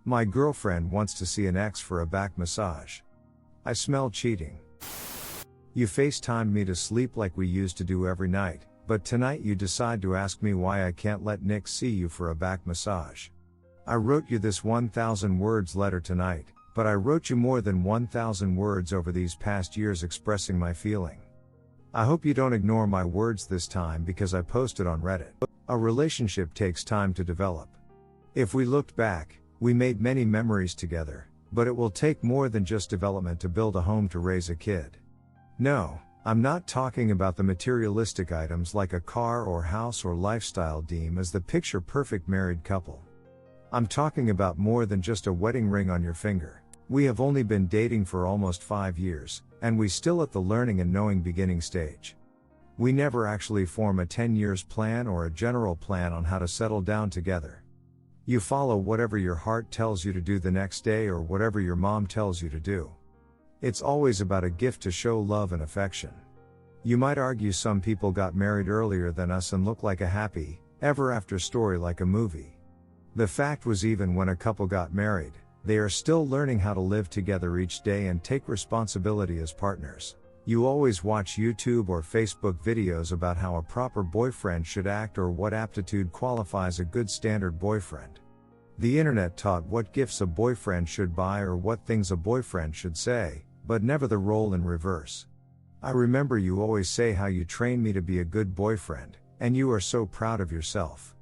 My girlfriend wants to see an ex for a back massage. I smell cheating. You FaceTimed me to sleep like we used to do every night, but tonight you decide to ask me why I can't let Nick see you for a back massage. I wrote you this 1,000 words letter tonight, but I wrote you more than 1,000 words over these past years expressing my feeling. I hope you don't ignore my words this time because I posted on Reddit. A relationship takes time to develop. If we looked back, we made many memories together, but it will take more than just development to build a home to raise a kid. No, I'm not talking about the materialistic items like a car or house or lifestyle deemed as the picture-perfect married couple. I'm talking about more than just a wedding ring on your finger. We have only been dating for almost 5 years, and we still at the learning and knowing beginning stage. We never actually form a 10 years plan or a general plan on how to settle down together. You follow whatever your heart tells you to do the next day or whatever your mom tells you to do. It's always about a gift to show love and affection. You might argue some people got married earlier than us and look like a happy, ever after story like a movie. The fact was, even when a couple got married, they are still learning how to live together each day and take responsibility as partners. You always watch YouTube or Facebook videos about how a proper boyfriend should act or what aptitude qualifies a good standard boyfriend. The internet taught what gifts a boyfriend should buy or what things a boyfriend should say, but never the role in reverse. I remember you always say how you trained me to be a good boyfriend, and you are so proud of yourself.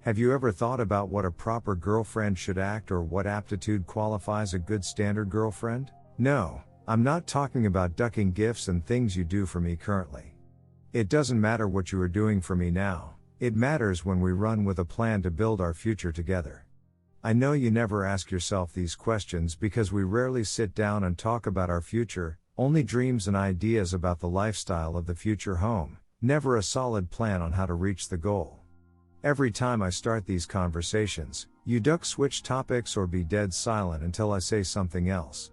Have you ever thought about what a proper girlfriend should act or what aptitude qualifies a good standard girlfriend? No, I'm not talking about ducking gifts and things you do for me currently. It doesn't matter what you are doing for me now, it matters when we run with a plan to build our future together. I know you never ask yourself these questions because we rarely sit down and talk about our future, only dreams and ideas about the lifestyle of the future home, never a solid plan on how to reach the goal. Every time I start these conversations, you duck switch topics or be dead silent until I say something else.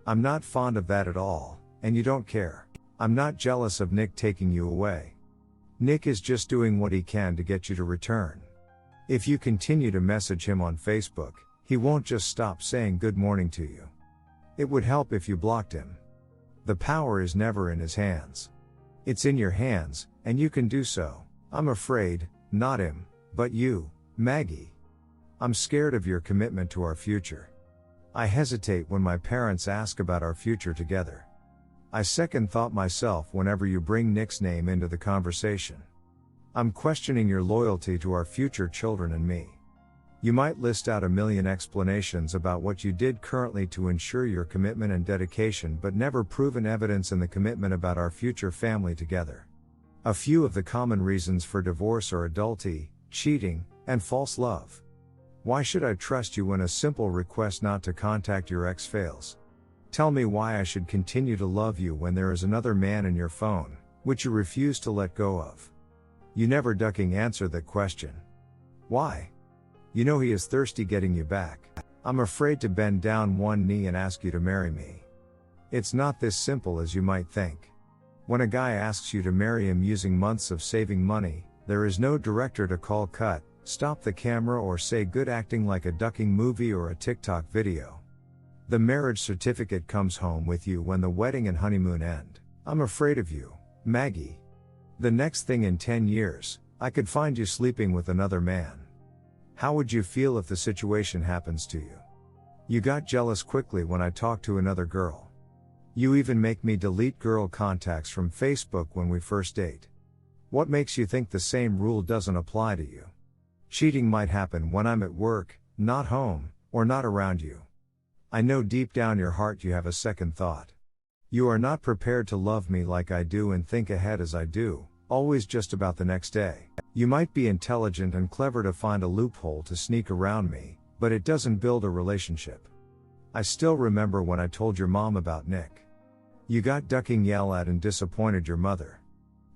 I'm not fond of that at all, and you don't care. I'm not jealous of Nick taking you away. Nick is just doing what he can to get you to return. If you continue to message him on Facebook, he won't just stop saying good morning to you. It would help if you blocked him. The power is never in his hands. It's in your hands, and you can do so. I'm afraid, not him, but you, Maggie. I'm scared of your commitment to our future. I hesitate when my parents ask about our future together. I second thought myself whenever you bring Nick's name into the conversation. I'm questioning your loyalty to our future children and me. You might list out a million explanations about what you did currently to ensure your commitment and dedication, but never proven evidence in the commitment about our future family together. A few of the common reasons for divorce are adultery, cheating, and false love. Why should I trust you when a simple request not to contact your ex fails? Tell me why I should continue to love you when there is another man in your phone, which you refuse to let go of. You never ducking answer that question. Why? You know he is thirsty getting you back. I'm afraid to bend down one knee and ask you to marry me. It's not this simple as you might think. When a guy asks you to marry him using months of saving money, there is no director to call cut, stop the camera or say good acting like a ducking movie or a TikTok video. The marriage certificate comes home with you when the wedding and honeymoon end. I'm afraid of you, Maggie. The next thing in 10 years, I could find you sleeping with another man. How would you feel if the situation happens to you? You got jealous quickly when I talked to another girl. You even make me delete girl contacts from Facebook when we first date. What makes you think the same rule doesn't apply to you? Cheating might happen when I'm at work, not home, or not around you. I know deep down your heart you have a second thought. You are not prepared to love me like I do and think ahead as I do, always just about the next day. You might be intelligent and clever to find a loophole to sneak around me, but it doesn't build a relationship. I still remember when I told your mom about Nick. You got ducking, yell at and disappointed your mother.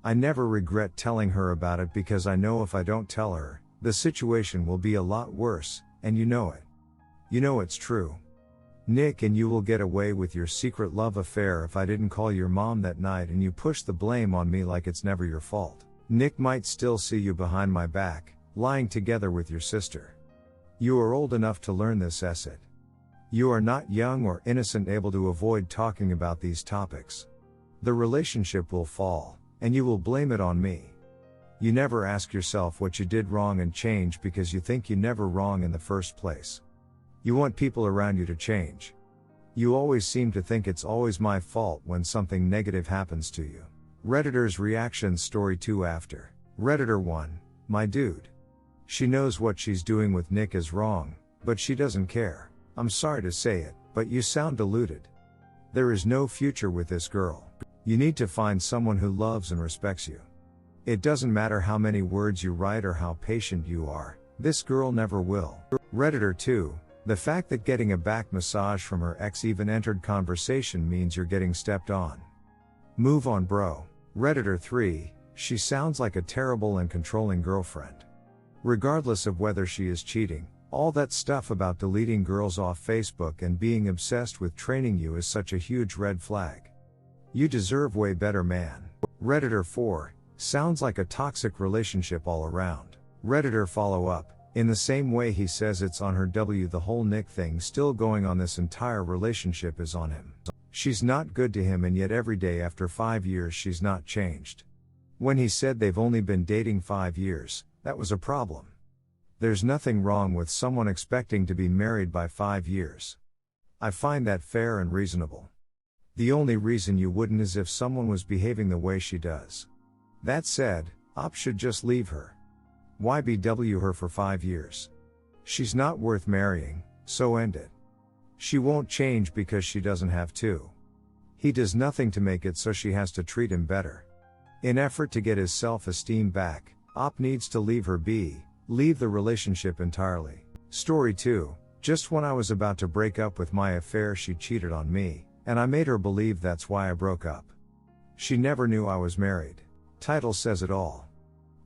I never regret telling her about it because I know if I don't tell her, the situation will be a lot worse, and you know it. You know it's true. Nick and you will get away with your secret love affair if I didn't call your mom that night and you push the blame on me like it's never your fault. Nick might still see you behind my back, lying together with your sister. You are old enough to learn this, Esset. You are not young or innocent able to avoid talking about these topics. The relationship will fall, and you will blame it on me. You never ask yourself what you did wrong and change because you think you never wrong in the first place. You want people around you to change. You always seem to think it's always my fault when something negative happens to you. Redditor's reaction story 2 after. Redditor 1, my dude. She knows what she's doing with Nick is wrong, but she doesn't care. I'm sorry to say it, but you sound deluded. There is no future with this girl. You need to find someone who loves and respects you. It doesn't matter how many words you write or how patient you are, this girl never will. Redditor 2, the fact that getting a back massage from her ex even entered conversation means you're getting stepped on. Move on, bro. Redditor 3, she sounds like a terrible and controlling girlfriend. Regardless of whether she is cheating, all that stuff about deleting girls off Facebook and being obsessed with training you is such a huge red flag. You deserve way better, man. Redditor 4, sounds like a toxic relationship all around. Redditor follow up, in the same way he says it's on her, the whole Nick thing still going on, this entire relationship is on him. She's not good to him, and yet every day after 5 years she's not changed. When he said they've only been dating 5 years, that was a problem. There's nothing wrong with someone expecting to be married by 5 years. I find that fair and reasonable. The only reason you wouldn't is if someone was behaving the way she does. That said, Op should just leave her. Why BW her for 5 years? She's not worth marrying, so end it. She won't change because she doesn't have to. He does nothing to make it so she has to treat him better. In effort to get his self-esteem back, Op needs to leave her be, leave the relationship entirely. Story 2, just when I was about to break up with my affair she cheated on me, and I made her believe that's why I broke up. She never knew I was married. Title says it all.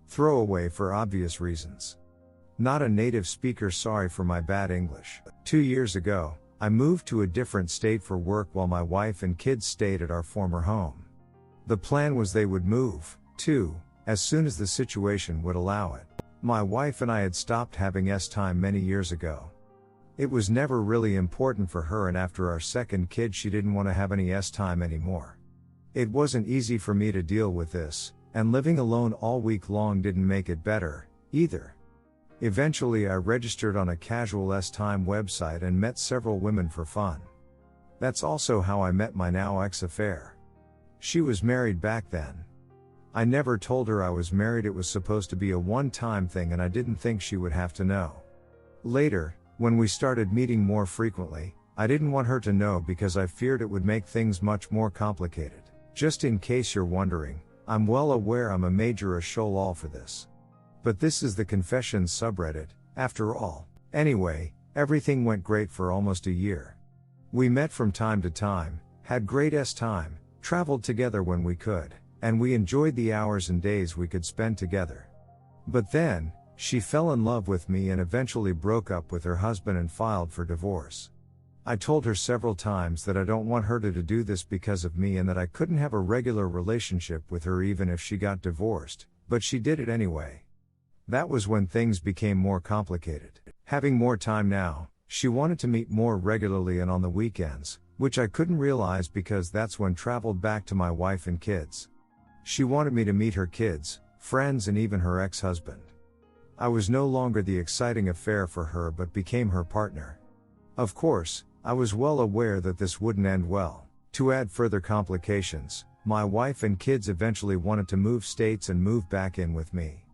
Throwaway for obvious reasons. Not a native speaker, sorry for my bad English. 2 years ago, I moved to a different state for work while my wife and kids stayed at our former home. The plan was they would move, too, as soon as the situation would allow it. My wife and I had stopped having S-time many years ago. It was never really important for her, and after our second kid she didn't want to have any S-time anymore. It wasn't easy for me to deal with this, and living alone all week long didn't make it better, either. Eventually I registered on a casual S-time website and met several women for fun. That's also how I met my now ex-affair. She was married back then. I never told her I was married, it was supposed to be a one-time thing and I didn't think she would have to know. Later, when we started meeting more frequently, I didn't want her to know because I feared it would make things much more complicated. Just in case you're wondering, I'm well aware I'm a major show-all for this. But this is the Confessions subreddit, after all. Anyway, everything went great for almost a year. We met from time to time, had great S-time, traveled together when we could, and we enjoyed the hours and days we could spend together. But then, she fell in love with me and eventually broke up with her husband and filed for divorce. I told her several times that I don't want her to do this because of me and that I couldn't have a regular relationship with her even if she got divorced, but she did it anyway. That was when things became more complicated. Having more time now, she wanted to meet more regularly and on the weekends, which I couldn't realize because that's when traveled back to my wife and kids. She wanted me to meet her kids, friends and even her ex-husband. I was no longer the exciting affair for her but became her partner. Of course, I was well aware that this wouldn't end well. To add further complications, my wife and kids eventually wanted to move states and move back in with me.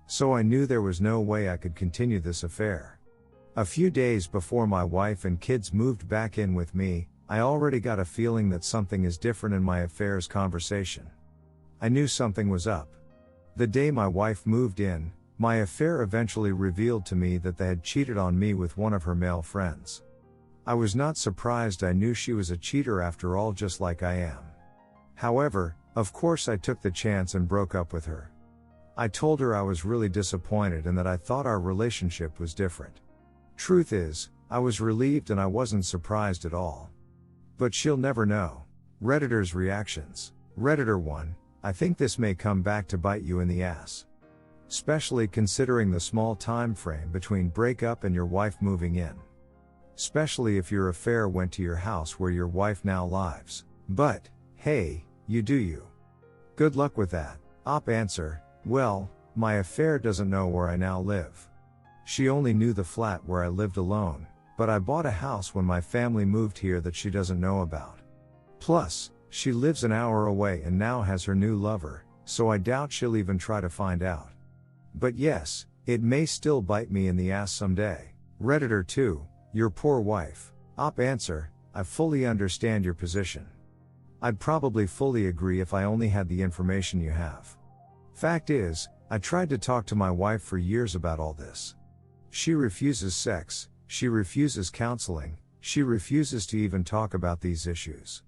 So I knew there was no way I could continue this affair. A few days before my wife and kids moved back in with me, I already got a feeling that something is different in my affair's conversation. I knew something was up. The day my wife moved in, my affair eventually revealed to me that they had cheated on me with one of her male friends. I was not surprised, I knew she was a cheater after all, just like I am. However, of course I took the chance and broke up with her. I told her I was really disappointed and that I thought our relationship was different. Truth is, I was relieved and I wasn't surprised at all. But she'll never know. Redditor's reactions. Redditor 1, I think this may come back to bite you in the ass. Especially considering the small time frame between breakup and your wife moving in. especially if your affair went to your house where your wife now lives. But, hey, you do you. Good luck with that. Op answer, well, my affair doesn't know where I now live. She only knew the flat where I lived alone, but I bought a house when my family moved here that she doesn't know about. Plus, she lives an hour away and now has her new lover, so I doubt she'll even try to find out. But yes, it may still bite me in the ass someday. Redditor 2, your poor wife. Op answer, I fully understand your position. I'd probably fully agree if I only had the information you have. Fact is, I tried to talk to my wife for years about all this. She refuses sex, she refuses counseling, she refuses to even talk about these issues.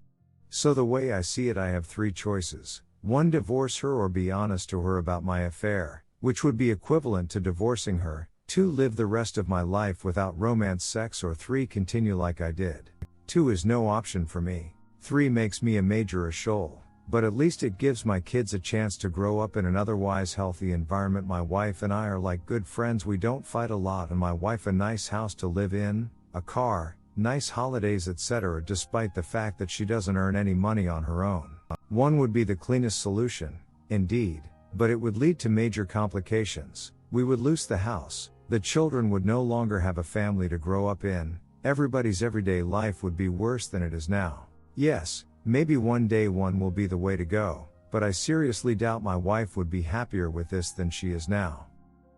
So the way I see it, I have 3 choices. 1, divorce her or be honest to her about my affair, which would be equivalent to divorcing her. 2, live the rest of my life without romance sex, or 3, continue like I did. 2 is no option for me. 3 makes me a major asshole, but at least it gives my kids a chance to grow up in an otherwise healthy environment. My wife and I are like good friends, we don't fight a lot, and my wife a nice house to live in, a car, nice holidays, etc., despite the fact that she doesn't earn any money on her own. 1 would be the cleanest solution, indeed, but it would lead to major complications. We would lose the house, the children would no longer have a family to grow up in, everybody's everyday life would be worse than it is now. Yes, maybe one day 1 will be the way to go, but I seriously doubt my wife would be happier with this than she is now.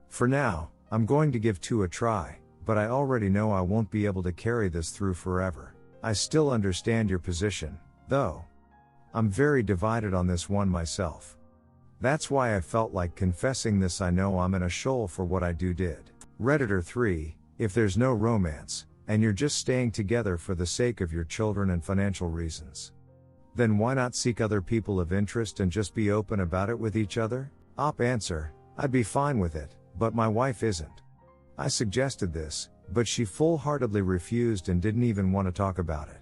For now, I'm going to give 2 a try, but I already know I won't be able to carry this through forever. I still understand your position, though. I'm very divided on this one myself. That's why I felt like confessing this. I know I'm in a shoal for what I did. Redditor 3, if there's no romance, and you're just staying together for the sake of your children and financial reasons, then why not seek other people of interest and just be open about it with each other? Op answer, I'd be fine with it, but my wife isn't. I suggested this, but she full-heartedly refused and didn't even want to talk about it.